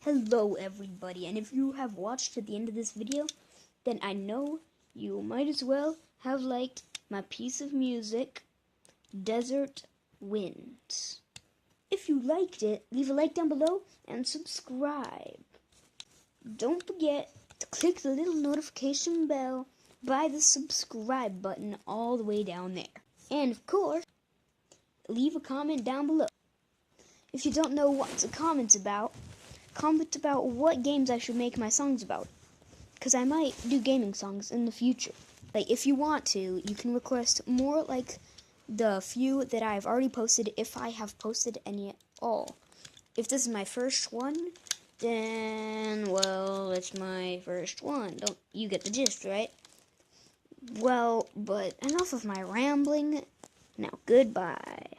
Hello everybody, and if you have watched to the end of this video, then I know you might as well have liked my piece of music, Desert Winds. If you liked it, leave a like down below and subscribe. Don't forget to click the little notification bell by the subscribe button all the way down there. And of course, leave a comment down below. If you don't know what to comment about what games I should make my songs about, because I might do gaming songs in the future. Like, if you want to, you can request more like the few that I've already posted, if I have posted any at all. If this is my first one, then, well, it's my first one. Don't you get the gist, right? Well, but enough of my rambling. Now, goodbye.